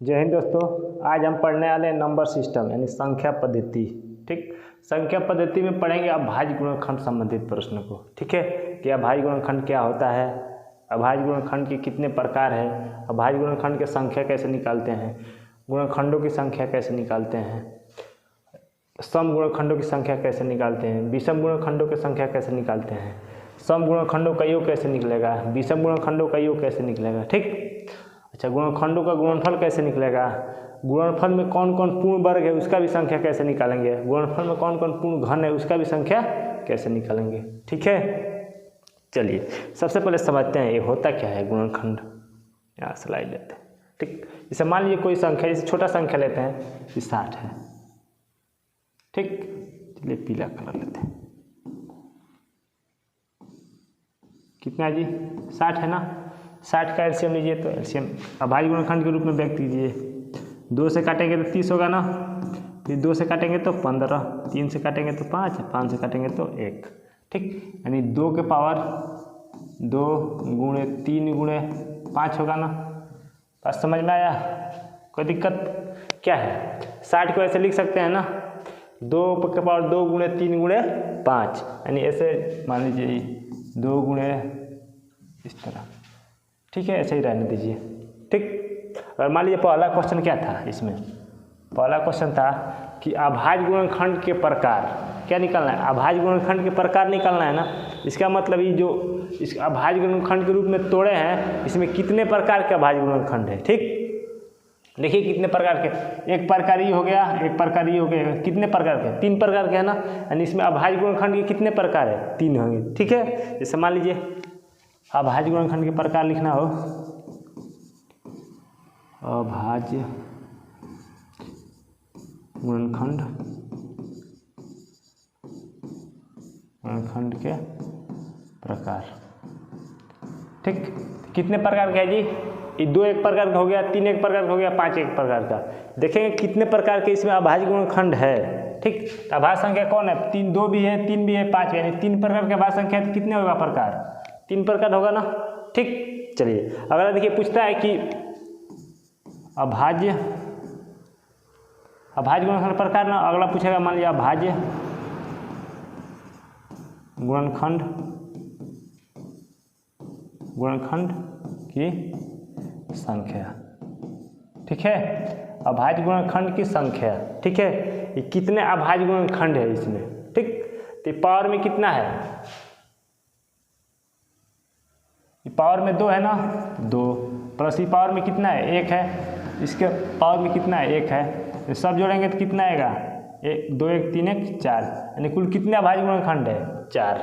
जय हिंद दोस्तों। आज हम पढ़ने वाले हैं नंबर सिस्टम यानी संख्या पद्धति। ठीक, संख्या पद्धति में पढ़ेंगे अभाज्य गुणनखंड संबंधित प्रश्न को। ठीक है, कि अभाज्य गुणनखंड क्या होता है, अभाज्य गुणनखंड के कितने प्रकार है, अभाज्य गुणनखंड की संख्या कैसे निकालते हैं, गुणनखंडों की संख्या कैसे निकालते हैं, सम गुणनखंडों की संख्या कैसे निकालते हैं, विषम गुणनखंडों की संख्या कैसे निकालते हैं, सम गुणनखंडों का योग कैसे निकलेगा, विषम गुणनखंडों का योग कैसे निकलेगा। ठीक, अच्छा, गुणनखंडों का गुणनफल कैसे निकलेगा, गुणनफल में कौन कौन पूर्ण वर्ग है उसका भी संख्या कैसे निकालेंगे, गुणनफल में कौन कौन पूर्ण घन है उसका भी संख्या कैसे निकालेंगे। ठीक है, चलिए सबसे पहले समझते हैं ये होता क्या है गुणनखंड। यहाँ स्लाइड लेते हैं। ठीक, जैसे मान लीजिए कोई संख्या, जैसे छोटा संख्या लेते हैं, ये 60 है। ठीक, चलिए पीला कलर लेते हैं। कितना जी, 60 है ना। 60 का एलसीएम लीजिए, तो एलसीएम अभाज्य गुणनखंड के रूप में व्यक्त कीजिए। 2 से काटेंगे तो 30 होगा ना, फिर 2 से काटेंगे तो 15, 3 से काटेंगे तो 5, 5 से काटेंगे तो 1। ठीक, यानी 2 के पावर 2 गुणे 3 गुणे 5 होगा ना। बात समझ में आया, कोई दिक्कत क्या है। 60 को ऐसे लिख सकते हैं ना, 2 के पावर 2 गुणे 3 गुणे 5, यानी ऐसे मान लीजिए 2 गुणे इस तरह। ठीक है, ऐसे ही रहने दीजिए। ठीक, और मान लीजिए पहला क्वेश्चन क्या था, इसमें पहला क्वेश्चन था कि अभाज्य गुणनखंड के प्रकार क्या निकालना है, अभाज्य गुणनखंड के प्रकार निकालना है ना। इसका मतलब ये जो इस अभाज्य गुणनखंड के रूप में तोड़े हैं, इसमें कितने प्रकार के अभाज्य गुणनखंड है। ठीक, देखिए कितने प्रकार के, एक प्रकार ये हो गया, एक प्रकार ये हो गया, कितने प्रकार के, 3 प्रकार के है ना। यानी इसमें अभाज्य गुणनखंड के कितने प्रकार है, 3 होंगे। ठीक है, जैसे मान लीजिए अभाज्य गुणनखंड के प्रकार लिखना हो, अभाज्य गुणनखंड के प्रकार। ठीक, कितने प्रकार का है जी, ये 2 एक प्रकार का हो गया, 3 एक प्रकार का हो गया, 5 एक प्रकार का। देखेंगे कितने प्रकार के इसमें अभाज्य गुणनखंड है। ठीक, तो अभाज्य संख्या कौन है, 3, 2 भी है, 3 भी है, 5 यानी 3 प्रकार के अभाज्य संख्या है, तो कितने होगा प्रकार, 3 प्रकार होगा ना। ठीक, चलिए अगला देखिए, पूछता है कि अभाज्य गुणनखंड प्रकार ना। अगला पूछेगा, मान लीजिए अभाज्य गुणनखंड की संख्या। ठीक है, अभाज्य गुणनखंड की संख्या। ठीक है, ये कितने अभाज्य गुणनखंड है इसमें। ठीक, तो पावर में कितना है, पावर में 2 है ना, 2 प्लस पावर में कितना है, 1 है, इसके पावर में कितना है, 1 है, तो सब जोड़ेंगे तो कितना आएगा, 1 2 1 3 1 4, यानी कुल कितने अभाज्य गुणनखंड है, 4।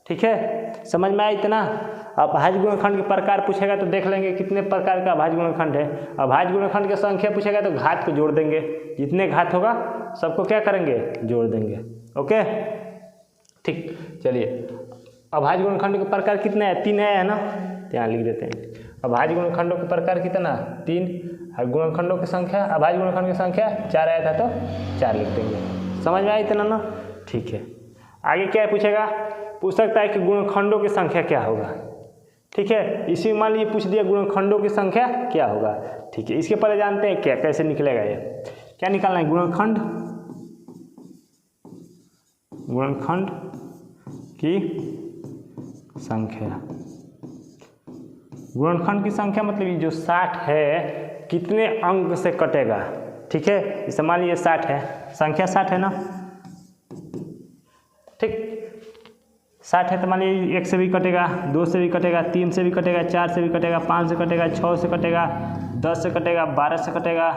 ठीक है, समझ में आया इतना। अब अभाज्य गुणनखंड के प्रकार पूछेगा तो देख लेंगे कितने प्रकार का अभाज्य गुणनखंड है। अभाज्य गुणनखंड की संख्या पूछेगा तो घात को जोड़ देंगे, जितने घात होगा सबको क्या करेंगे, जोड़ देंगे। ओके, ठीक, चलिए अभाज्य गुणनखंड के प्रकार कितने हैं, 3 है ना, यहाँ लिख देते हैं। अभाज्य गुणनखंडों के प्रकार कितना, 3, और गुणनखंडों की संख्या, अभाज्य गुणनखंड की संख्या 4 आया था तो 4 लिख देंगे। समझ में आया इतना ना। ठीक है, आगे क्या पूछेगा, पूछ सकता है कि गुणनखंडों की संख्या क्या होगा। ठीक है, इसी में मान लीजिए पूछ दिया गुणनखंडों की संख्या क्या होगा। ठीक है, इसके पहले जानते हैं क्या कैसे निकलेगा, ये क्या निकालना है, गुणनखंड की संख्या। गुणनखंड की संख्या मतलब ये जो 60 है कितने अंक से कटेगा। ठीक है, जैसे मान लीजिए 60 है, संख्या 60 है ना। ठीक, 60 है तो मान लीजिए 1 से भी कटेगा, 2 से भी कटेगा, 3 से भी कटेगा, 4 से भी कटेगा, 5 से कटेगा, 6 से कटेगा, 10 से कटेगा, 12 से कटेगा,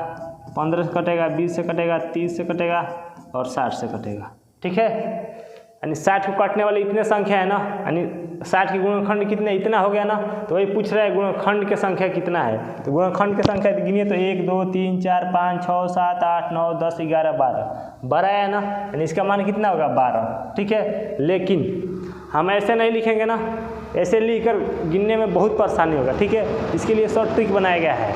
15 से कटेगा, 20 से कटेगा, 30 से कटेगा और 60 से कटेगा। ठीक है, यानी 60 को काटने वाली इतने संख्या है ना, यानी 60 के गुणनखंड कितने, इतना हो गया ना। तो वही पूछ रहा है गुणनखंड की संख्या कितना है, तो गुणनखंड की संख्या गिनिए तो 1 2 3 4 5 6 7 8 9 10 11 12 है ना, यानी इसका मान कितना होगा, 12। ठीक है, लेकिन हम ऐसे नहीं लिखेंगे ना, ऐसे लिखकर गिनने में बहुत परेशानी होगा। ठीक है, इसके लिए शॉर्ट ट्रिक बनाया गया है।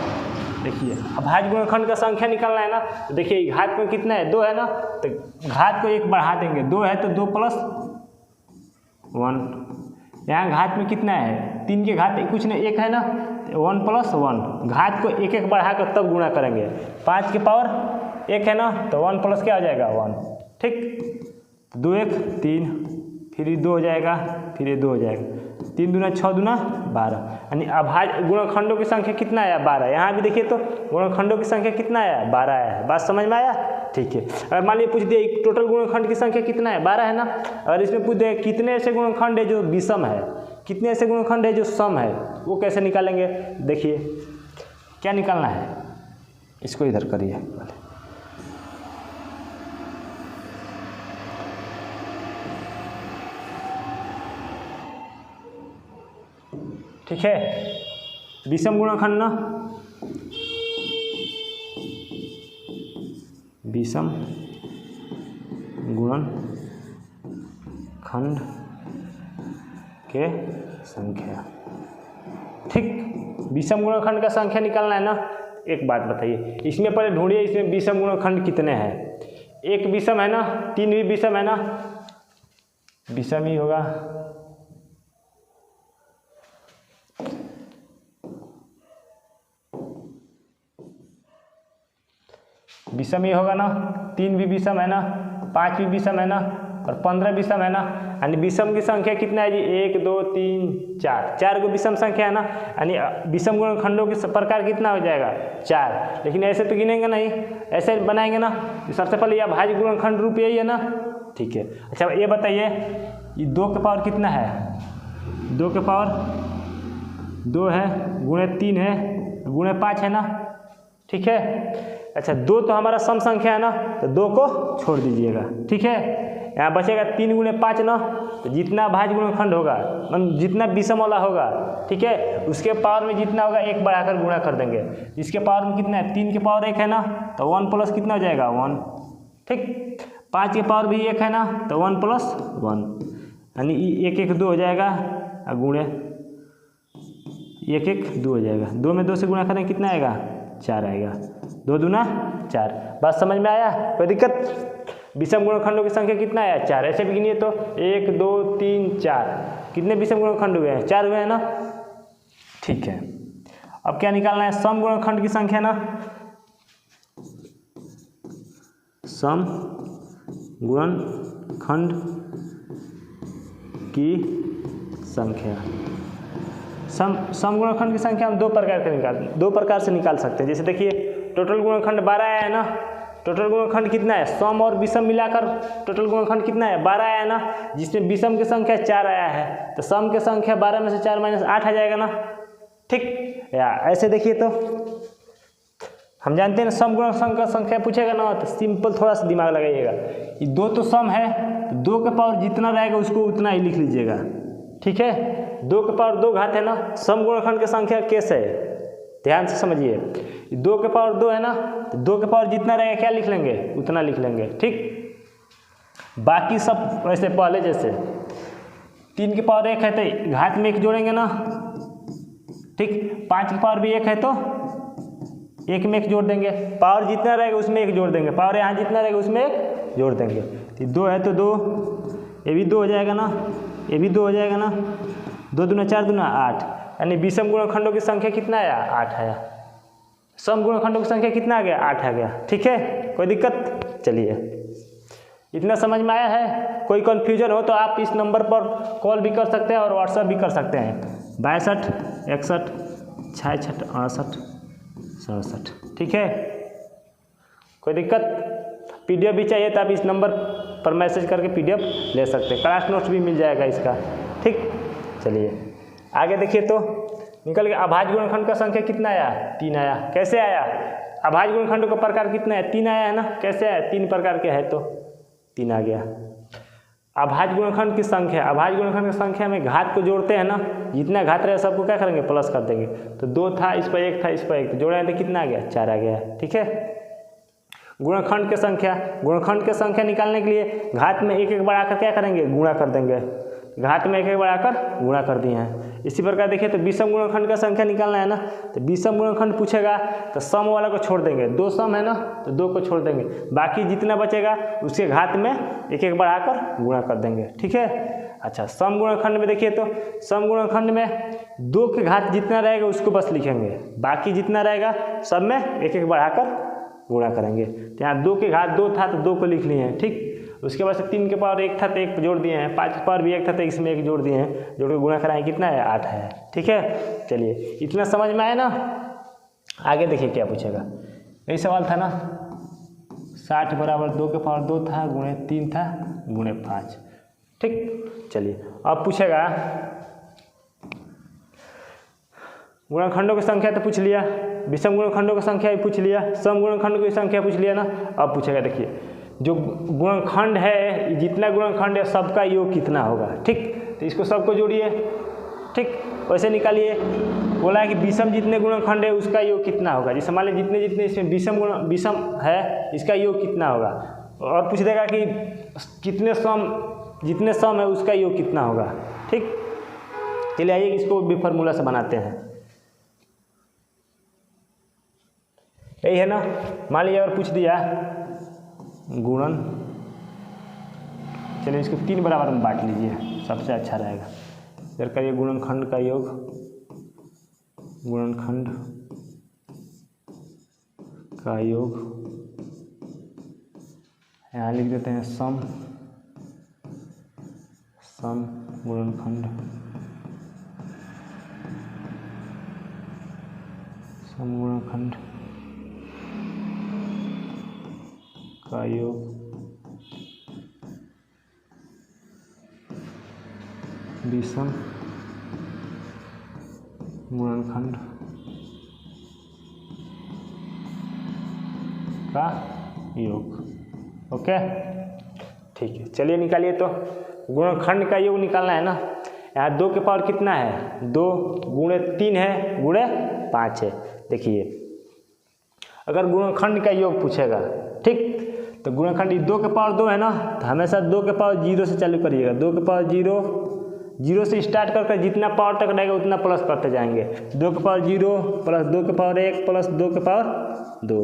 देखिए अभाज्य गुणनखंड का संख्या निकालना है ना, तो देखिए घात में कितना है, 2 है ना, तो घात को 1 बढ़ा देंगे, 2 है तो 2 + 1, यहाँ घात में कितना है, 3 के घात कुछ नहीं 1 है ना, 1 + 1, घात को एक एक बढ़ाकर तब गुणा करेंगे। 5 की पावर 1 है ना, तो 1 प्लस क्या हो जाएगा 1, ठीक। 2 1 3, फिर ये 2 हो जाएगा, फिर ये 2 हो जाएगा, 3 दूना 6 दूना 12, यानी अभाज्य गुणनखंडों की संख्या कितना आया 12। यहाँ भी देखिए तो गुणनखंडों की संख्या कितना आया 12 आया है। बात समझ में आया, ठीक है। अगर मान लीजिए पूछ दिया टोटल गुणनखंड की संख्या कितना है 12 है ना, और इसमें पूछ दिया कितने ऐसे गुणनखंड है जो विषम है, कितने ऐसे गुणनखंड है जो सम है, वो कैसे निकालेंगे। देखिए क्या निकालना है, इसको इधर करिए, ठीक है। विषम गुणनखंड ना, विषम गुणनखंड के संख्या, ठीक। विषम गुणनखंड का संख्या निकालना है ना। एक बात बताइए, इसमें पहले ढूंढिए इसमें विषम गुणनखंड कितने हैं। एक विषम है ना, 3 भी विषम है ना, विषम ही होगा। विषम ही होगा ना, 3 भी विषम है ना, 5 भी विषम है ना, और 15 विषम है ना। यानी विषम की संख्या कितना है जी 1 2 3 4, 4 को विषम संख्या है ना, यानी विषम गुणनखंडों के प्रकार कितना हो जाएगा 4। लेकिन ऐसे तो गिनेंगे नहीं, ऐसे बनाएंगे ना। तो सबसे पहले यह अभाज्य गुणनखंड रूप यही है ना, ठीक है। अच्छा ये बताइए ये 2 के पावर कितना है, 2 के पावर 2 है, गुणे 3 है, गुणे 5 है ना, ठीक है। अच्छा 2 तो हमारा सम संख्या है ना, तो 2 को छोड़ दीजिएगा, ठीक है। यहाँ बचेगा 3 गुणे 5 ना, तो जितना भाज्य गुणनखंड होगा मतलब जितना विषम वाला होगा, ठीक है, उसके पावर में जितना होगा 1 बढ़ाकर गुणा कर देंगे। इसके पावर में कितना है 3 के पावर 1 है ना, तो 1 प्लस कितना हो जाएगा 1, ठीक। 5 के पावर भी 1 है ना, तो 1 + 1, यानी 1 1 2 हो जाएगा, और गुणे 1 1 2 हो जाएगा। 2 में 2 से गुणा करें कितना आएगा 4 आएगा, 2 दूना 4। बात समझ में आया, कोई दिक्कत। विषम गुणनखंडों की संख्या कितना आया 4, ऐसे भी गिनिए तो 1 2 3 4, कितने विषम गुणनखंड हुए हैं 4 हुए हैं ना, ठीक है। अब क्या निकालना है, सम गुणनखंड की संख्या ना, सम गुणनखंड की संख्या। सम गुणनखंड की संख्या हम 2 प्रकार से निकाल सकते हैं। जैसे देखिए टोटल गुणनखंड 12 आया है ना, टोटल गुणनखंड कितना है, सम और विषम मिलाकर टोटल गुणनखंड कितना है 12 आया है ना, जिसमें विषम की संख्या 4 आया है, तो सम की संख्या 12 में से 4 - 8 आ जाएगा ना, ठीक। या ऐसे देखिए तो हम जानते हैं ना सम गुणनखंड का संख्या पूछेगा ना, तो सिंपल थोड़ा सा दिमाग लगाइएगा। ये 2 तो सम है, तो 2 के पावर जितना रहेगा उसको उतना ही लिख लीजिएगा, ठीक है। 2 के पावर 2 घात है ना, सम गुणनखंड की संख्या कैसे है ध्यान से समझिए। 2 के पावर 2 है ना, तो 2 के पावर जितना रहेगा क्या लिख लेंगे उतना लिख लेंगे, ठीक। बाकी सब वैसे पहले जैसे 3 के पावर 1 है तो घात में 1 जोड़ेंगे ना, ठीक। 5 के पावर भी 1 है तो 1 में 1 जोड़ देंगे, पावर जितना रहेगा उसमें 1 जोड़ देंगे, पावर यहाँ जितना रहेगा उसमें 1 जोड़ देंगे। तो 2 है तो 2, ये भी 2 हो जाएगा ना, ये भी 2 हो जाएगा ना, 2 दूना 4 दूना 8, यानी विषम गुणनखंडों की संख्या कितना आया 8 आया, सम गुणनखंडों की संख्या कितना आ गया 8 आ गया, ठीक है। कोई दिक्कत, चलिए इतना समझ में आया है। कोई कन्फ्यूजन हो तो आप इस नंबर पर कॉल भी कर सकते हैं और व्हाट्सएप भी कर सकते हैं 62 61 66 68 67, ठीक है। कोई दिक्कत। PDF भी चाहिए तो आप इस नंबर पर मैसेज करके PDF ले सकते हैं, क्लास नोट्स भी मिल जाएगा इसका, ठीक। चलिए आगे देखिए तो निकल गया अभाज्य गुणनखंड का संख्या कितना आया 3 आया। कैसे आया, अभाज्य गुणनखंडों का प्रकार कितना है 3 आया है ना, कैसे आया 3 प्रकार के है तो 3 आ गया। अभाज्य गुणनखंड की संख्या, अभाज्य गुणनखंड की संख्या में घात को जोड़ते हैं ना, जितना घात रहे सबको क्या करेंगे प्लस कर देंगे। तो 2 था इस पर 1 था इस पर 1, तो जोड़े तो कितना आ गया 4 आ गया, ठीक है। गुणनखंड की संख्या, गुणनखंड की संख्या निकालने के लिए घात में 1 1 बढ़ाकर क्या करेंगे गुणा कर देंगे, घात में 1 1 बढ़ाकर गुणा कर दिए हैं। इसी प्रकार देखिए तो विषम गुणनखंड का संख्या निकालना है ना, तो विषम गुणनखंड पूछेगा तो सम वाला को छोड़ देंगे, 2 सम है ना तो 2 को छोड़ देंगे, बाकी जितना बचेगा उसके घात में 1 1 बढ़ाकर गुणा कर देंगे, ठीक है। अच्छा सम गुणनखंड में देखिए तो सम गुणनखंड में 2 के घात जितना रहेगा उसको बस लिखेंगे, बाकी जितना रहेगा सब में एक एक बढ़ाकर गुणा करेंगे। तो यहाँ 2 के घात 2 था तो 2 को लिख लिए हैं, ठीक। उसके बाद से 3 के पावर 1 था तो 1 जोड़ दिए हैं, 5 के पावर भी 1 था तो इसमें 1 जोड़ दिए हैं, जोड़ के गुणा कराएं कितना है 8 है, ठीक है। चलिए इतना समझ में आया ना। आगे देखिए क्या पूछेगा, यही सवाल था ना, 60 बराबर 2 के पावर 2 था गुणे 3 था गुणे 5, ठीक। चलिए अब पूछेगा गुणनखंडों की संख्या तो पूछ लिया, विषम गुणनखंडों की संख्या भी पूछ लिया, सम गुणनखंडों की संख्या पूछ लिया ना। अब पूछेगा देखिए जो गुणनखंड है, जितना गुणनखंड है सबका योग कितना होगा, ठीक। तो इसको सबको जोड़िए, ठीक, वैसे निकालिए। बोला है कि विषम जितने गुणनखंड है उसका योग कितना होगा, जैसे मान लीजिए जितने जितने इसमें विषम है इसका योग कितना होगा, और पूछ देगा कि जितने सम है उसका योग कितना होगा, ठीक। चलिए आइए इसको भी फार्मूला से बनाते हैं। यही है ना, मान लीजिए और पूछ दिया गुणन, चलिए इसको 3 बराबर में बांट लीजिए, सबसे अच्छा रहेगा। फिर करिए गुणनखंड का योग, गुणनखंड का योग, यहाँ लिख देते हैं सम गुणनखंड, सम गुणनखंड का योग विषम गुणनखंड का योग, ओके, ठीक है। चलिए निकालिए तो गुणनखंड का योग निकालना है ना। यहाँ 2 के पावर कितना है 2 गुणे 3 है गुणे 5 है। देखिए अगर गुणनखंड का योग पूछेगा, ठीक, तो गुणनखंड 2 के पावर 2 है ना, तो हमेशा 2 के पावर 0 से चालू करिएगा। 2 के पावर 0 से स्टार्ट करके जितना पावर तक रहेगा उतना प्लस करते जाएंगे। 2 के पावर 0 प्लस 2 के पावर 1 प्लस 2 के पावर 2,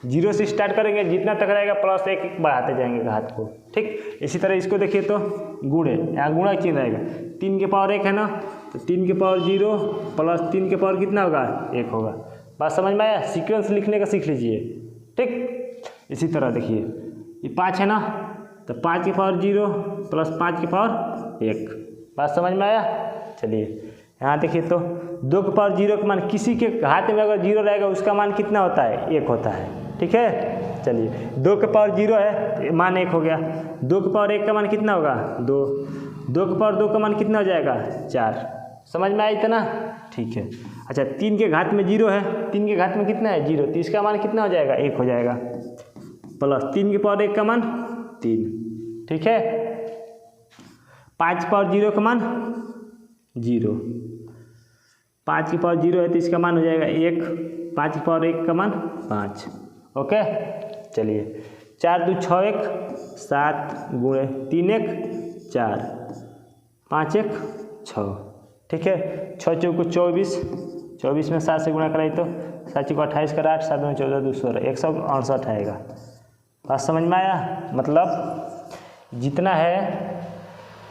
0 से स्टार्ट करेंगे जितना तक रहेगा प्लस 1 बढ़ाते जाएंगे घात को, ठीक। इसी तरह इसको देखिए तो गुणे, यहाँ गुणा चिन्ह रहेगा, 3 के पावर 1 है ना, तो 3 के पावर 0 प्लस 3 के पावर कितना होगा 1 होगा। बात समझ में आया, सीक्वेंस लिखने का सीख लीजिए, ठीक। इसी तरह देखिए ये 5 है ना, तो 5 के पावर 0 प्लस 5 के पावर 1, बात समझ में आया। चलिए यहाँ देखिए तो 2 के पावर 0 का मान, किसी के हाथ में अगर 0 रहेगा उसका मान कितना होता है 1 होता है, ठीक है। चलिए 2 के पावर 0 है मान 1 हो गया, 2 के पावर 1 का मान कितना होगा 2, 2 के पावर 2 का मान कितना हो जाएगा 4, समझ में आया इतना, ठीक है। अच्छा 3 के घात में 0 है, 3 के घात में कितना है 0, तो इसका मान कितना हो जाएगा 1 हो जाएगा, प्लस 3 के पावर 1 का मान 3, ठीक है। 5 के पावर 0 का मान 0, 5 के पावर 0 है तो इसका मान हो जाएगा 1, 5 के पावर 1 का मान 5, ओके। चलिए 4 2 6 1 7 गुणे 3 1 4 5 1 6, ठीक है। 6 चौको 24, 24 में 7 से गुणा कराई तो 7 को 28 कर 8, 7 में 14 2 16, 168 आएगा। बात समझ में आया, मतलब जितना है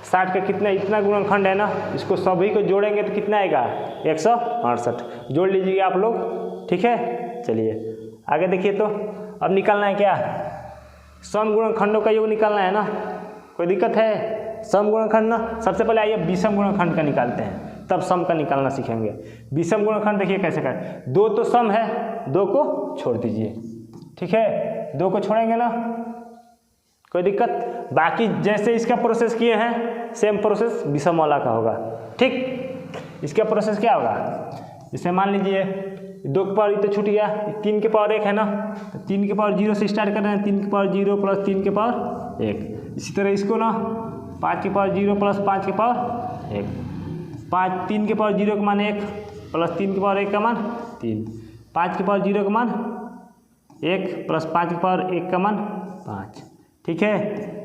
60 का कितना इतना गुणनखंड है ना, इसको सभी को जोड़ेंगे तो कितना आएगा 168, जोड़ लीजिए आप लोग, ठीक है। चलिए आगे देखिए तो अब निकालना है क्या, सम गुणनखंडों का योग निकालना है ना, कोई दिक्कत है। सम गुणनखंड ना, सबसे पहले आइए विषम गुणनखंड का निकालते हैं, तब सम का निकालना सीखेंगे। विषम गुणनखंड देखिए कैसे करें, 2 तो सम है, 2 को छोड़ दीजिए, ठीक है, 2 को छोड़ेंगे ना, कोई दिक्कत। बाकी जैसे इसका प्रोसेस किए हैं सेम प्रोसेस विषम वाला का होगा, ठीक। इसका प्रोसेस क्या होगा, जैसे मान लीजिए 2 के पावर तो छूट गया, 3 के पावर 1 है ना, तो 3 के पावर 0 से स्टार्ट कर रहे हैं, 3 के पावर 0 प्लस 3 के पावर 1। इसी तरह इसको ना 5 के पावर 0 प्लस 5 के पावर 1, 3 के पावर 0 का मान 1 प्लस 3 के पावर 1 का मान 3, 5 के पावर 0 का मान 1 प्लस 5 के पावर 1 का मान 5, ठीक है।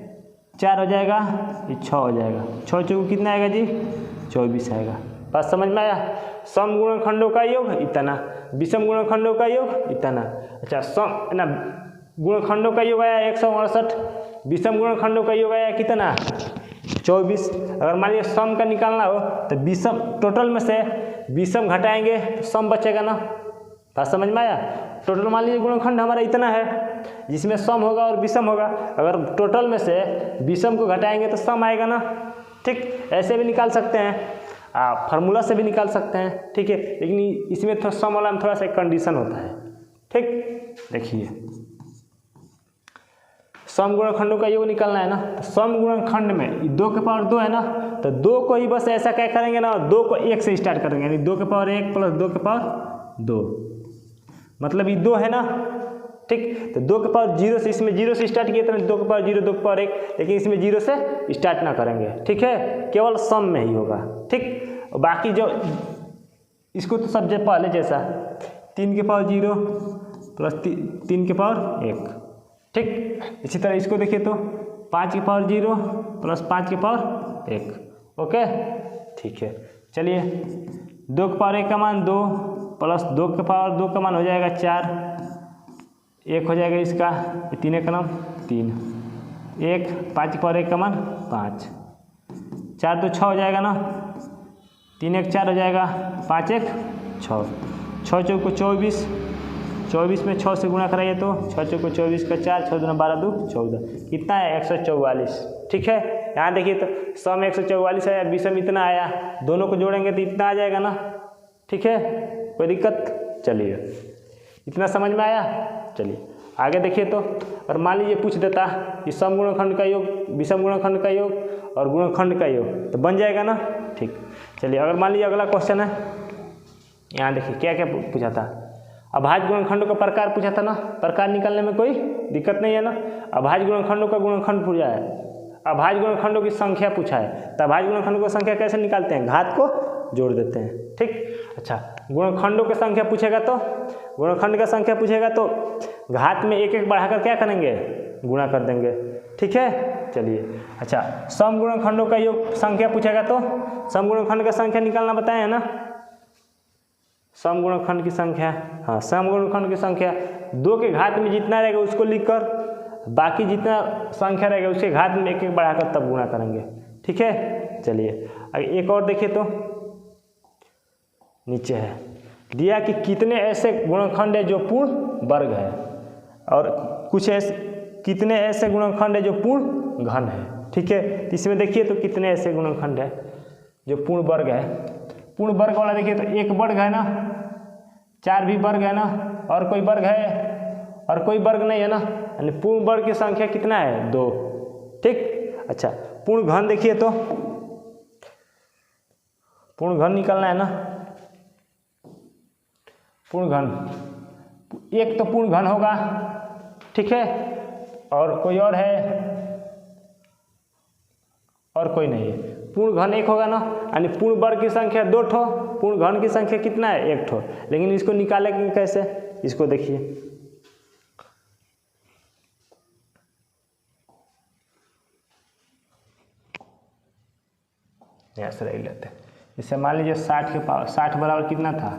4 हो जाएगा, ये 6 हो जाएगा, 6 चौको कितना आएगा जी 24 आएगा। बात समझ में आया। सम गुणनखंडों का योग इतना, विषम गुणनखंडों का योग इतना। अच्छा सम ना गुणनखंडों का योग आया 168, विषम गुणनखंडों का योग आया कितना 24। अगर मान लीजिए सम का निकालना हो तो विषम, टोटल में से विषम घटाएंगे तो सम बचेगा ना। बात समझ में आया। टोटल मान लीजिए गुणनखंड हमारा इतना है जिसमें सम होगा और विषम होगा, अगर टोटल में से विषम को घटाएंगे तो सम आएगा ना। ठीक, ऐसे भी निकाल सकते हैं, आप फार्मूला से भी निकाल सकते हैं। ठीक है, लेकिन इसमें थोड़ा सम वाला में थोड़ा सा कंडीशन होता है। ठीक, देखिए सम गुणनखंडों का योग निकालना है ना, तो सम गुणनखंड में 2 के पावर 2 है ना, तो 2 को ही बस ऐसा क्या करेंगे ना, 2 को 1 से स्टार्ट करेंगे, यानी 2 के पावर 1 प्लस 2 के पावर 2, मतलब ये 2 है ना। ठीक, तो 2 के पावर 0 से, इसमें 0 से स्टार्ट किए तो 2 के पावर 0, 2 के पावर 1, लेकिन इसमें 0 से स्टार्ट ना करेंगे। ठीक है, केवल सम में ही होगा। ठीक, बाकी जो इसको तो सब पहले जैसा 3 के पावर 0 प्लस 3 के पावर 1। ठीक, इसी तरह इसको देखिए तो 5 के पावर 0 प्लस 5 के पावर 1। ओके, ठीक है। चलिए 2 के पावर 1 का मान 2 प्लस 2 के पावर 2 का मान हो जाएगा 4, 1 हो जाएगा इसका 3 का नाम 3, 1, 5 के पावर 1 का मान 5, 4 2 6 हो जाएगा ना, 3 1 4 हो जाएगा, 5 1 6, 6 चौको 24, 24 में 6 से गुणा कराइए तो 6 चौको 24 का 4, 6 दूना 12 2 14, कितना है 144। ठीक है, यहाँ देखिए तो सम 144 आया, विषम इतना आया, दोनों को जोड़ेंगे तो इतना आ जाएगा ना। ठीक है, कोई दिक्कत। चलिए इतना समझ में आया। चलिए आगे देखिए तो, और मान लीजिए पूछ देता कि सम गुणनखंड का योग, विषम गुणनखंड का योग और गुणनखंड का योग, तो बन जाएगा ना। ठीक, चलिए अगर मान लीजिए अगला क्वेश्चन है, यहाँ देखिए क्या क्या पूछा था, अभाज्य गुणनखंडों का प्रकार पूछा था ना। प्रकार निकालने में कोई दिक्कत नहीं है ना। अभाज्य गुणनखंडों का गुणनखंड पूछा है, अभाज्य गुणनखंडों की संख्या पूछा है, तो अभाज्य गुणनखंडों की संख्या कैसे निकालते हैं, घात को जोड़ देते हैं। ठीक, अच्छा गुणनखंडों की संख्या पूछेगा तो, गुणनखंड का संख्या पूछेगा तो घात में 1 1 बढ़ाकर क्या करेंगे, गुणा कर देंगे। ठीक है, चलिए अच्छा सम गुणनखंडों का योग संख्या पूछेगा तो सम गुणनखंड का संख्या निकालना बताए है ना। सम गुणनखंड की संख्या, हाँ सम गुणनखंड की संख्या 2 के घात में जितना रहेगा उसको लिखकर, बाकी जितना संख्या रहेगा उसके घात में 1 1 बढ़ाकर तब गुणा करेंगे। ठीक है, चलिए आगे एक और देखिए तो, नीचे है दिया कि कितने ऐसे गुणनखंड है जो पूर्ण वर्ग है, और कुछ ऐसे कितने ऐसे गुणनखंड है जो पूर्ण घन है। ठीक है, तो इसमें देखिए तो कितने ऐसे गुणनखंड है जो पूर्ण वर्ग है। पूर्ण वर्ग वाला देखिए तो 1 वर्ग है ना, 4 भी वर्ग है ना, और कोई वर्ग है, और कोई वर्ग नहीं है ना, यानी पूर्ण वर्ग की संख्या कितना है 2। ठीक, अच्छा पूर्ण घन देखिए तो, पूर्ण घन निकालना है ना। पूर्ण घन, एक तो पूर्ण घन होगा, ठीक है, और कोई और है, और कोई नहीं है। पूर्ण घन 1 होगा ना, यानी पूर्ण वर्ग की संख्या 2 ठो, पूर्ण घन की संख्या कितना है 1 ठो। लेकिन इसको निकालेंगे कैसे, इसको देखिए, ऐसे रख लेते हैं। इससे मान लीजिए 60 के पावर 60 बराबर कितना था,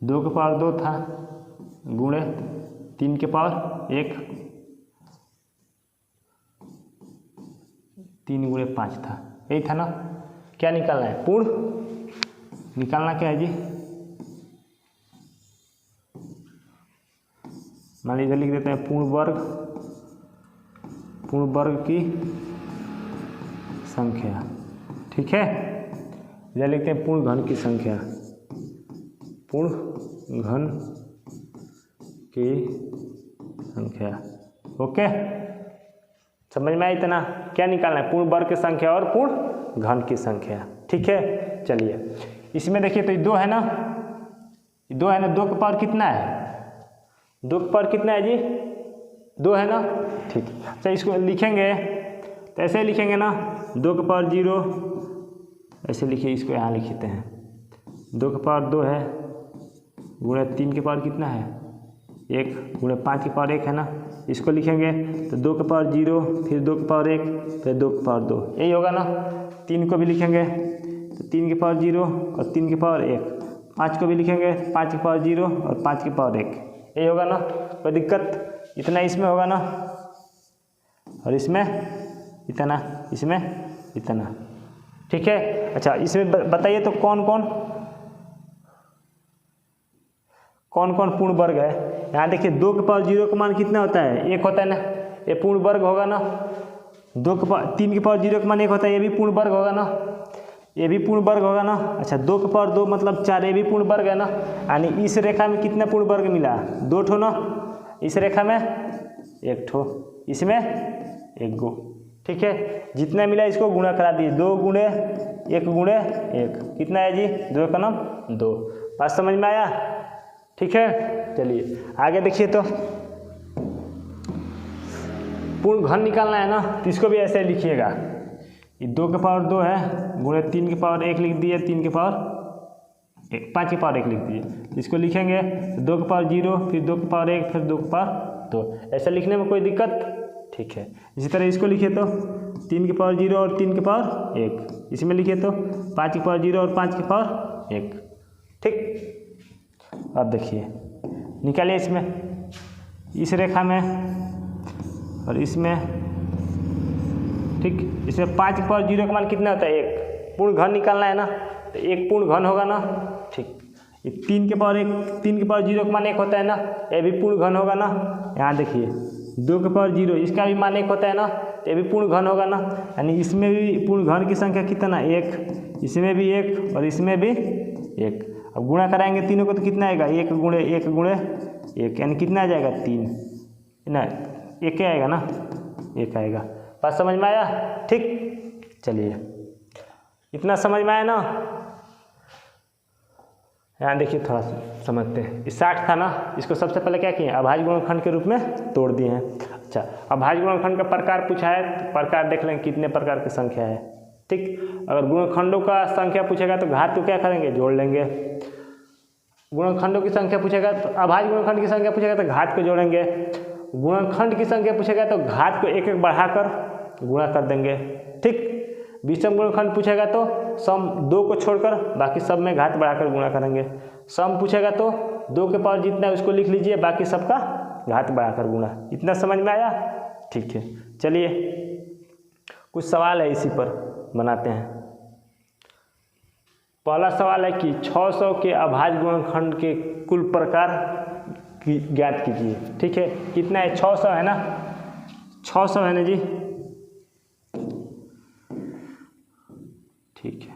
2 के पावर 2 था, गुणे 3 के पावर 1, 3 गुणे 5 था, यही था ना। क्या निकालना है, पूर्ण निकालना क्या है जी, मान लीजिए लिख देते हैं पूर्ण वर्ग की संख्या। ठीक है, इधर लिखते हैं पूर्ण घन की संख्या, पूर्ण घन की संख्या। ओके, समझ में आया इतना। क्या निकालना है, पूर्ण वर्ग की संख्या और पूर्ण घन की संख्या। ठीक है, चलिए इसमें देखिए तो 2 है ना, 2 है ना, 2 का पावर कितना है, 2 का पावर कितना है जी, 2 है ना। ठीक, अच्छा इसको लिखेंगे तो ऐसे लिखेंगे ना, 2 का पावर 0, ऐसे लिखिए, इसको यहाँ लिखते हैं, 2 का पावर 2 है, गुणे 3 के पावर कितना है 1, गुणे 5 के पावर 1 है ना। इसको लिखेंगे तो 2 के पावर 0, फिर 2 के पावर 1, फिर 2 के पावर 2, यही होगा ना। 3 को भी लिखेंगे तो 3 के पावर 0 और 3 के पावर 1, 5 को भी लिखेंगे 5 के पावर 0 और 5 के पावर 1, यही होगा ना। कोई दिक्कत, इतना इसमें होगा ना, और इसमें इतना, इसमें इतना। ठीक है, अच्छा इसमें बताइए तो कौन कौन पूर्ण वर्ग है। यहाँ देखिए 2 के पावर 0 का मान कितना होता है, 1 होता है ना, ये पूर्ण वर्ग होगा ना। 3 के पावर 0 का मान 1 होता है, ये भी पूर्ण वर्ग होगा ना, ये भी पूर्ण वर्ग होगा ना। अच्छा 2 के पावर 2 मतलब 4, ये भी पूर्ण वर्ग है ना। यानी इस रेखा में कितना पूर्ण वर्ग मिला, 2 ठो ना, इस रेखा में 1 ठो, इसमें 1 गो। ठीक है, जितना मिला इसको गुणा करा दिए, 2 गुणे 1 गुणे 1 कितना है जी, 2 का नाम 2। बात समझ में आया। ठीक है, चलिए आगे देखिए। तो पूर्ण घन निकालना है ना, तो इसको भी ऐसे लिखिएगा, ये 2 के पावर 2 है गुणे 3 के पावर 1 लिख दिए, 3 के पावर 1, 5 के पावर 1 लिख दिए। इसको लिखेंगे 2 के पावर 0, फिर 2 के पावर 1, फिर 2 के पावर 2। ऐसा लिखने में कोई दिक्कत। ठीक है, इसी तरह इसको लिखिए तो 3 के पावर 0 और 3 के पावर 1, इसमें लिखिए तो 5 के पावर 0 और 5 के पावर 1। ठीक, अब देखिए निकालिए इसमें, इस रेखा में और इसमें। ठीक, इसमें 5 के पावर 0 का मान कितना होता है, 1। पूर्ण घन निकालना है ना, तो 1 पूर्ण घन होगा ना। ठीक, ये 3 के पावर 0 का मान 1 होता है ना, ये भी पूर्ण घन होगा ना। यहाँ देखिए 2 के पावर 0, इसका भी मान 1 होता है ना, तो ये भी पूर्ण घन होगा ना। यानी इसमें भी पूर्ण घन की संख्या कितना, 1, इसमें भी 1 और इसमें भी 1। अब गुणा कराएंगे तीनों को तो कितना आएगा, 1 गुणे 1 गुणे 1, यानी कितना आ जाएगा, 3 ना, 1 क्या आएगा ना, 1 आएगा। बात समझ में आया। ठीक, चलिए इतना समझ में आया ना। यहाँ देखिए थोड़ा समझते हैं। 60 था ना, इसको सबसे पहले क्या किए, अभाज्य गुणनखंड के रूप में तोड़ दिए हैं। अच्छा, अभाज्य गुणनखंड का प्रकार पूछा है, तो प्रकार देख लेंगे कितने प्रकार की संख्या है। ठीक, अगर गुणनखंडों का संख्या पूछेगा तो घात को क्या करेंगे, जोड़ लेंगे। गुणनखंडों की संख्या पूछेगा तो अभाज्य गुणनखंड की संख्या पूछेगा तो घात को जोड़ेंगे। गुणनखंड की संख्या पूछेगा तो घात को 1 1 बढ़ाकर गुणा कर देंगे। ठीक, विषम गुणनखंड पूछेगा तो सम 2 को छोड़कर बाकी सब में घात बढ़ाकर गुणा करेंगे। सम पूछेगा तो 2 के पावर जितना है उसको लिख लीजिए, बाकी सबका घात बढ़ाकर गुणा। इतना समझ में आया। ठीक है, चलिए कुछ सवाल है इसी पर बनाते हैं। पहला सवाल है कि 600 के अभाज्य गुणनखंड के कुल प्रकार ज्ञात कीजिए। ठीक है, कितना है, 600 है ना, 600 है ना जी। ठीक है,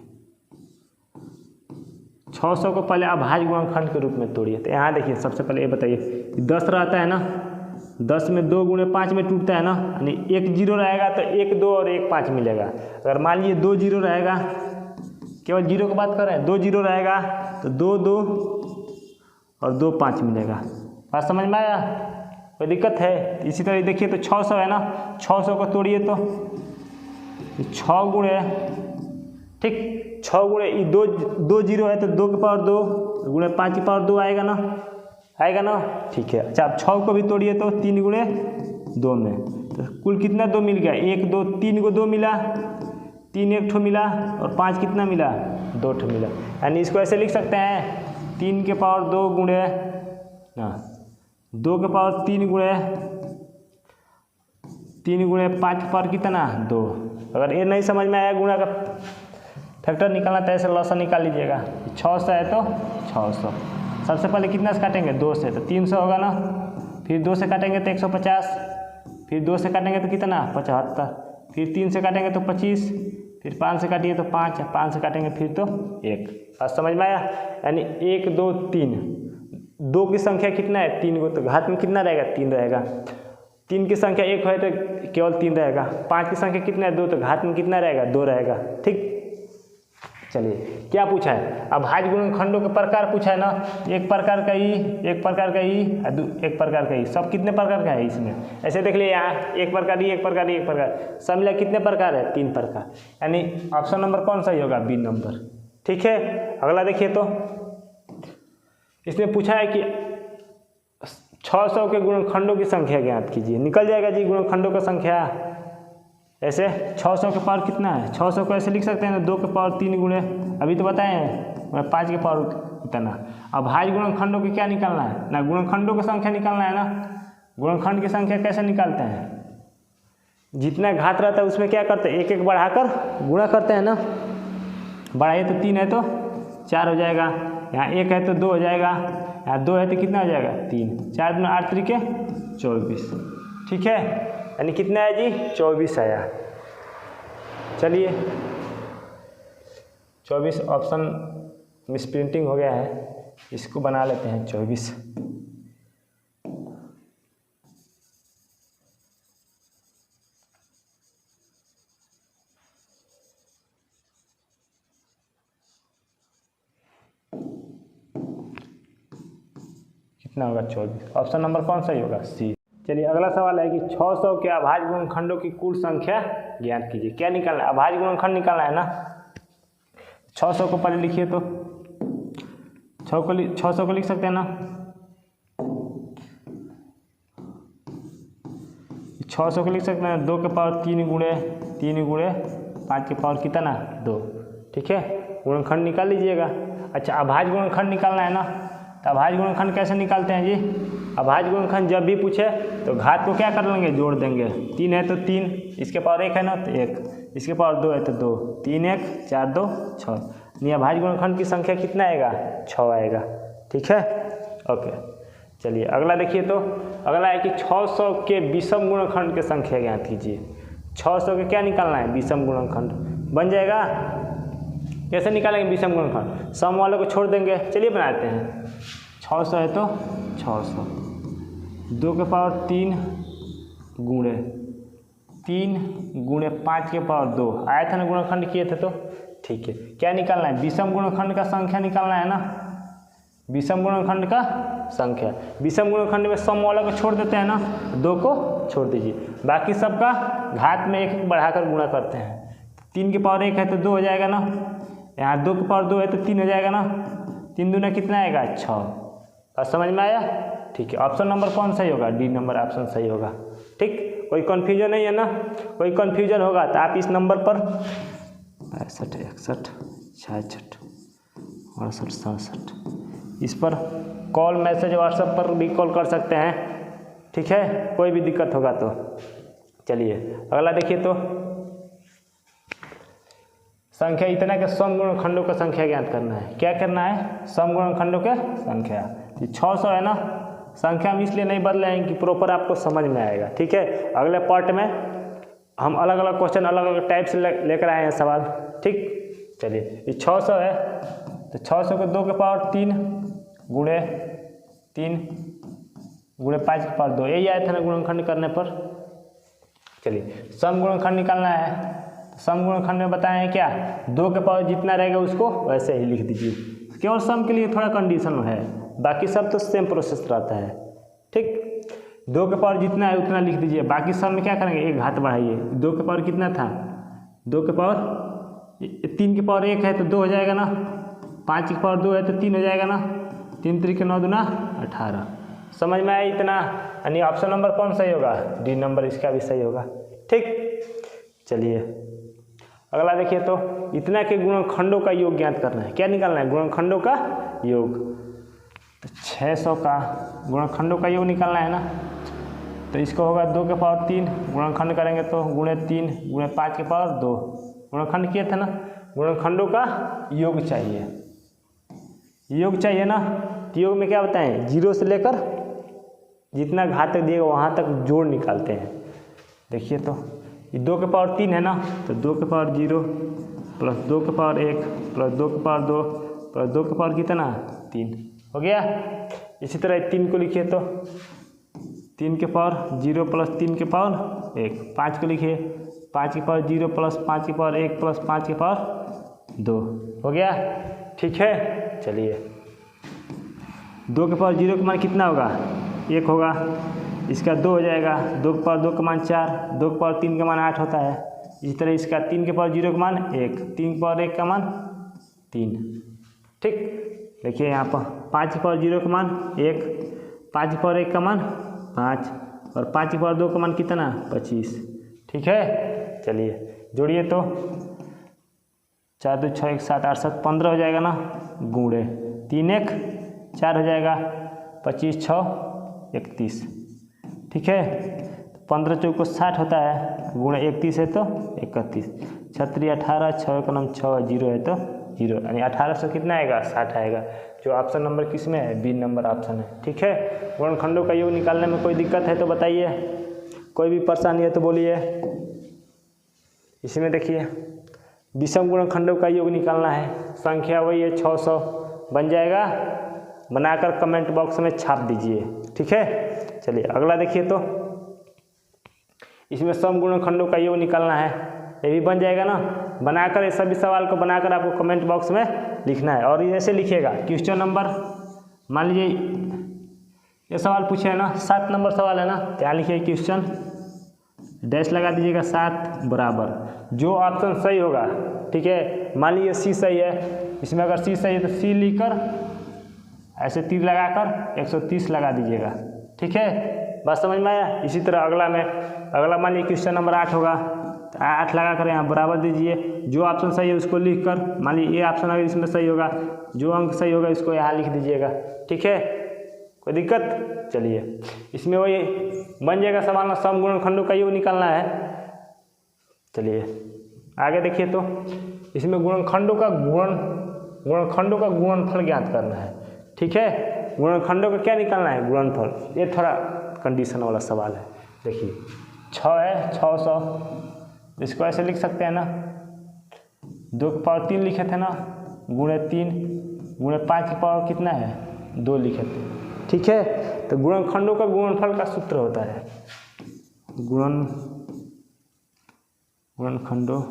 600 को पहले अभाज्य गुणनखंड के रूप में तोड़िए। तो यहाँ देखिए सबसे पहले ये बताइए, 10 रहता है ना, 10 में 2 गुणे 5 में टूटता है ना, यानी 1 0 रहेगा तो 1 2 और 1 5 मिलेगा। अगर मान लीजिए 2 0 रहेगा, केवल 0 की बात कर रहे हैं, 2 0 रहेगा तो 2 2 और 2 5 मिलेगा। बात समझ में आया, कोई दिक्कत है। इसी तरह देखिए तो 600 है ना, 600 को तोड़िए तो 6 गुणे, ठीक 6 गुणे 2 0 है तो 2 के पावर 2 गुणे 5 की पावर 2 आएगा ना, आएगा ना। ठीक है, अच्छा अब 6 को भी तोड़िए तो 3 गुणे 2 में, तो कुल कितना 2 मिल गया, 1 2 3 को 2 मिला, 3 1 ठो मिला और 5 कितना मिला, 2 ठो मिला। यानी इसको ऐसे लिख सकते हैं 3 के पावर 2 गुणे 2 के पावर 3 गुणे 5 के पावर कितना 2। अगर ये नहीं समझ में आया गुणा का फैक्टर निकालना तो ऐसे लॉसा निकाल लीजिएगा। 600 है तो 600, सबसे पहले कितना से काटेंगे, 2 से, तो 300 होगा ना, फिर 2 से काटेंगे तो 150, फिर 2 से काटेंगे तो कितना 75, फिर 3 से काटेंगे तो 25, फिर 5 से काटिए तो 5, 5 से काटेंगे फिर तो 1। बात समझ में आया। यानी 1 2 3, 2 की संख्या कितना है 3 को, तो घात में कितना रहेगा 3 रहेगा। 3 की संख्या 1 है तो केवल 3 रहेगा। 5 की संख्या कितना है 2, तो घात में कितना रहेगा 2 रहेगा। ठीक, चलिए क्या पूछा है, अभाज्य गुणनखंडों के प्रकार पूछा है ना, एक प्रकार का ई, एक प्रकार का ई, एक प्रकार का ई, सब कितने प्रकार का है इसमें, ऐसे देख लिए यहाँ एक प्रकार ई, एक प्रकार ई, एक प्रकार, सब मिला कितने प्रकार है 3 प्रकार। यानी ऑप्शन नंबर कौन सा ही होगा, बी नंबर। ठीक है, अगला देखिए तो इसमें पूछा है कि 600 के गुणनखंडों की संख्या ज्ञात कीजिए। निकल जाएगा जी गुणनखंडों का संख्या, ऐसे 600 के पावर कितना है, 600 को ऐसे लिख सकते हैं ना, 2 के पावर 3 गुणे, अभी तो बताए हैं 5 के पावर कितना। अब अभाज्य गुणनखंडों की क्या निकालना है ना, गुणनखंडों की संख्या निकालना है ना। गुणनखंड की संख्या कैसे निकालते हैं, जितना घात रहता है उसमें क्या करते हैं, एक एक बढ़ाकर गुणा करते हैं ना। बढ़ाइए तो 3 है तो 4 हो जाएगा, यहाँ 1 है तो 2 हो जाएगा, यहाँ 2 है तो कितना हो जाएगा 3, 4 दूना 8 तरीके 24। ठीक है, यानी कितना है जी 24 आया। चलिए 24 ऑप्शन मिसप्रिंटिंग हो गया है, इसको बना लेते हैं 24। कितना होगा 24, ऑप्शन नंबर कौन सा ही होगा, सी। चलिए अगला सवाल है कि 600 के अभाज्य गुणनखंडों की कुल संख्या ज्ञात कीजिए। क्या निकालना है, अभाज्य गुणनखंड निकालना है ना। 600 को पहले लिखिए तो 600 को लिख सकते हैं ना। 600 को लिख सकते हैं 2 के पावर 3 गुणे 5 के पावर कितना 2। ठीक है, गुणनखंड निकाल लीजिएगा। अच्छा अभाज्य गुणनखंड निकालना है ना, तो अभाज्य गुणनखंड कैसे निकालते हैं जी। अभाज्य गुणनखंड जब भी पूछे तो घात को क्या कर लेंगे, जोड़ देंगे। 3 है तो 3, इसके पावर 1 है ना तो 1, इसके पावर 2 है तो 2, 3 1 4 2 6। यानी अभाज्य गुणनखंड की संख्या कितना आएगा 6 आएगा। ठीक है, ओके। चलिए अगला देखिए, तो अगला है कि 600 के विषम गुणनखंड की संख्या ज्ञात कीजिए। 600 के क्या निकालना है, विषम गुणनखंड बन जाएगा। कैसे निकालेंगे विषम गुणनखंड, सम वालों को छोड़ देंगे। चलिए बनाते हैं। 600 है तो 600, 2 के पावर 3 गुणे 5 के पावर 2 आया था ना, गुणनखंड किए थे तो। ठीक है, क्या निकालना है, विषम गुणनखंड का संख्या निकालना है ना। विषम गुणनखंड का संख्या, विषम गुणनखंड में सम वाला को छोड़ देते हैं ना, 2 को छोड़ दीजिए, बाकी सबका घात में 1 बढ़ाकर गुणा करते हैं। 3 के पावर 1 है तो 2 हो जाएगा ना, यहाँ 2 के पावर 2 है तो 3 हो जाएगा ना। 3 दूना कितना आएगा 6। और समझ में आया। ठीक है, ऑप्शन नंबर कौन सही होगा, डी नंबर ऑप्शन सही होगा। ठीक, कोई कन्फ्यूजन नहीं है ना। कोई कन्फ्यूजन होगा तो आप इस नंबर पर 65 61 66 68 67 इस पर कॉल मैसेज व्हाट्सएप पर भी कॉल कर सकते हैं। ठीक है, कोई भी दिक्कत होगा तो। चलिए अगला देखिए, तो संख्या इतना के सम गुणनखंडों का संख्या ज्ञात करना है। क्या करना है, सम गुणनखंडों के संख्या। 600 है ना, संख्या हम इसलिए नहीं बदलेंगे कि प्रॉपर आपको समझ में आएगा। ठीक है, अगले पार्ट में हम अलग अलग क्वेश्चन अलग अलग टाइप से लेकर आए हैं सवाल। ठीक, चलिए ये 600 है तो 600 को 2 के पावर 3 गुणे 5 के पावर 2, यही आया था ना गुणनखंड करने पर। चलिए सम गुणनखंड निकालना है। सम गुणनखंड में बताए हैं क्या, 2 के पावर जितना रहेगा उसको वैसे ही लिख दीजिए। केवल सम के लिए थोड़ा कंडीशन है, बाकी सब तो सेम प्रोसेस रहता है। ठीक, 2 के पावर जितना है उतना लिख दीजिए, बाकी सम में क्या करेंगे, एक घात बढ़ाइए। 2 के पावर कितना था, 2 के पावर 3 के पावर 1 है तो 2 हो जाएगा ना, 5 के पावर 2 है तो 3 हो जाएगा ना, 3 3 के 9 दूना 18। समझ में आया इतना, यानी ऑप्शन नंबर कौन सही होगा, डी नंबर इसका भी सही होगा। ठीक, चलिए अगला देखिए, तो इतना के गुणनखंडों का योग ज्ञात करना है। क्या निकालना है, गुणनखंडों का योग। तो 600 का गुणनखंडों का योग निकालना है ना, तो इसको होगा 2 के पावर 3 गुणनखंड करेंगे तो गुणे 3 गुणे 5 के पावर 2 गुणनखंड किए थे ना। गुणनखंडों का योग चाहिए, योग चाहिए ना। तो योग में क्या बताएं, 0 से लेकर जितना घात तक दिएगा वहाँ तक जोड़ निकालते हैं। देखिए तो ये 2 के पावर 3 है ना, तो 2 के पावर 0 प्लस 2 के पावर 1 प्लस 2 के पावर 2 प्लस 2 के पावर कितना 3 हो गया। इसी तरह 3 को लिखिए, तो 3 के पावर 0 प्लस 3 के पावर 1। 5 को लिखिए, 5 के पावर 0 प्लस 5 के पावर 1 प्लस 5 के पावर 2 हो गया। ठीक है, चलिए 2 के पावर 0 का मान कितना होगा, 1 होगा, इसका 2 हो जाएगा। 2 के पावर 2 का मान 4, 2 के पावर 3 का मान 8 होता है। इसी तरह इसका 3 के पावर 0 का मान 1, 3 के पावर 1 का मान 3। ठीक, देखिए यहाँ पर 5 के पावर 0 का मान 1, 5 के पावर 1 का मान 5 और 5 के पावर 2 का मान कितना 25। ठीक है, चलिए जोड़िए, तो 4 2 6 1 7 8 7 15 हो जाएगा ना, गुणे 3 1 4 हो जाएगा, 25 6 31। ठीक है, 15 चौको 60 होता है, गुणा 31 है तो 31, 36 18, 6 का नाम 6, 0 है तो 0, यानी 1800 कितना आएगा 60 आएगा। जो ऑप्शन नंबर किस में है, बी नंबर ऑप्शन है। ठीक है, गुणनखंडों का योग निकालने में कोई दिक्कत है तो बताइए, कोई भी परेशानी है तो बोलिए। इसी में देखिए विषम गुणनखंडों का योग निकालना है, संख्या वही है 600 बन जाएगा, बनाकर कमेंट बॉक्स में छाप दीजिए। ठीक है, चलिए अगला देखिए। तो इसमें सम गुणनखंडों का योग निकालना है, ये भी बन जाएगा ना। बनाकर ये सभी सवाल को बनाकर आपको कमेंट बॉक्स में लिखना है, और ऐसे लिखिएगा क्वेश्चन नंबर, मान लीजिए ये सवाल पूछे है ना, 7 नंबर सवाल है ना, क्या लिखिए क्वेश्चन, डैश लगा दीजिएगा 7 बराबर जो ऑप्शन सही होगा। ठीक है, मान लीजिए सी सही है, इसमें अगर सी सही है तो सी लिखकर ऐसे तीर लगाकर 130 लगा दीजिएगा। ठीक है, बात समझ में आया। इसी तरह अगला मान लीजिए क्वेश्चन नंबर 8 होगा, तो 8 लगा कर यहाँ बराबर दीजिए, जो ऑप्शन सही है उसको लिख कर, मान लीजिए ये ऑप्शन अगर इसमें सही होगा, जो अंक सही होगा इसको यहाँ लिख दीजिएगा। ठीक है, कोई दिक्कत। चलिए इसमें वही बन जाएगा सवाल ना, सम गुणनखंडों का योग निकालना है। चलिए आगे देखिए। तो इसमें गुणनखंडों का गुणनफल ज्ञात करना है। ठीक है, गुणनखंडों का क्या निकालना है, गुणनफल। ये थोड़ा कंडीशन वाला सवाल है। देखिए 6 है 600, इसको ऐसे लिख सकते हैं ना, 2 की पावर 3 लिखे थे ना, गुणे 3 गुणे 5 की पावर कितना है 2 लिखे थे। ठीक है, तो गुणनखंडों का गुणनफल का सूत्र होता है गुणनखंडों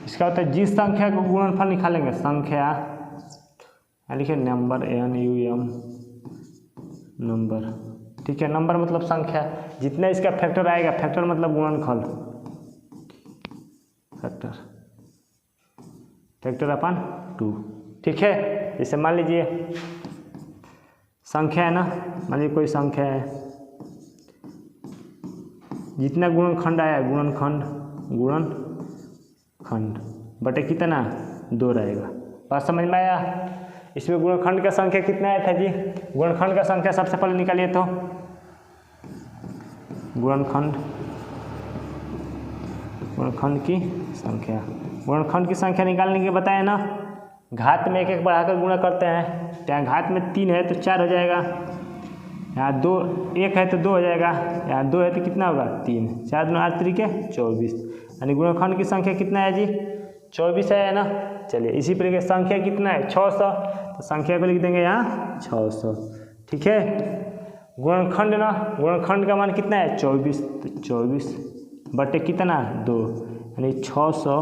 इसका होता है जिस संख्या को गुणनफल निकालेंगे, संख्या लिखिए नंबर, NUM नंबर। ठीक है, नंबर मतलब संख्या, जितना इसका फैक्टर आएगा, फैक्टर मतलब गुणनफल, फैक्टर अपन 2। ठीक है, जैसे मान लीजिए संख्या है ना, मान लीजिए कोई संख्या है, जितना गुणनखंड आया गुणनखंड बटे कितना 2 रहेगा। बात समझ में आया। इसमें गुणनखंड का संख्या कितना आया था जी, गुणनखंड का संख्या सबसे पहले निकालिए। तो गुणनखंड की संख्या निकालने के बताया ना, घात में 1 1 बढ़ाकर गुणा करते हैं, तो यहाँ घात में 3 है तो 4 हो जाएगा, यहाँ 1 है तो 2 हो जाएगा, यहाँ 2 है तो कितना होगा 3, 4 दूनी 8 3 के 24, यानी गुणनखंड की संख्या कितना है जी 24 है ना। चलिए इसी प्रकार संख्या कितना है 600, तो संख्या को लिख देंगे यहाँ 600। ठीक है, गुणनखंड का मान कितना है 24, तो 24 बटे कितना 2, यानी 600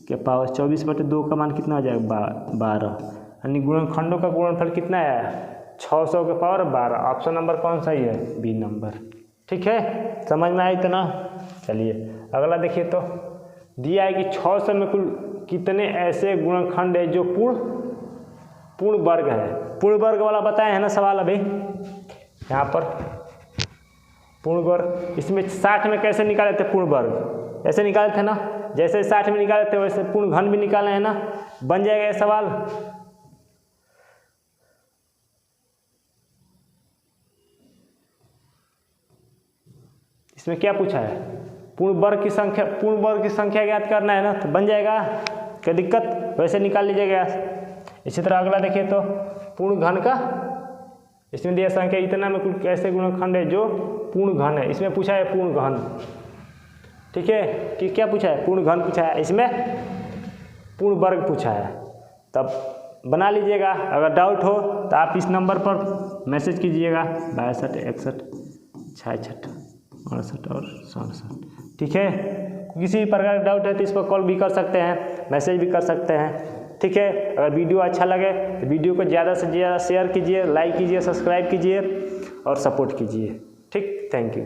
के पावर 24 बटे 2 का मान कितना हो जाएगा 12, यानी गुणनखंडों का गुणनफल कितना है 600 के पावर 12। ऑप्शन नंबर कौन सा ही है, बी नंबर। ठीक है, समझ में आई तो ना। चलिए अगला देखिए। तो दिया है कि 600 में कुल कितने ऐसे गुणनखंड है जो पूर्ण वर्ग है। पूर्ण वर्ग वाला बताया है ना सवाल अभी, यहाँ पर पूर्ण वर्ग। इसमें 60 में कैसे निकाले थे पूर्ण वर्ग, ऐसे निकाले थे ना, जैसे 60 में निकाले थे वैसे पूर्ण घन भी निकाले हैं ना, बन जाएगा ये सवाल। इसमें क्या पूछा है, पूर्ण वर्ग की संख्या ज्ञात करना है ना, तो बन जाएगा, क्या दिक्कत, वैसे निकाल लीजिएगा। इसी तरह अगला देखिए। तो पूर्ण घन का, इसमें दिया संख्या इतना में कुल कैसे गुणनखंड है जो पूर्ण घन है। इसमें पूछा है पूर्ण घन। ठीक है, कि क्या पूछा है, पूर्ण घन पूछा है, इसमें पूर्ण वर्ग पूछा है। तब बना लीजिएगा, अगर डाउट हो तो आप इस नंबर पर मैसेज कीजिएगा 62 61 66 68 और 67। ठीक है, किसी भी प्रकार का डाउट है तो इस पर कॉल भी कर सकते हैं, मैसेज भी कर सकते हैं। ठीक है, अगर वीडियो अच्छा लगे तो वीडियो को ज़्यादा से ज़्यादा शेयर कीजिए, लाइक कीजिए, सब्सक्राइब कीजिए और सपोर्ट कीजिए। ठीक, थैंक यू।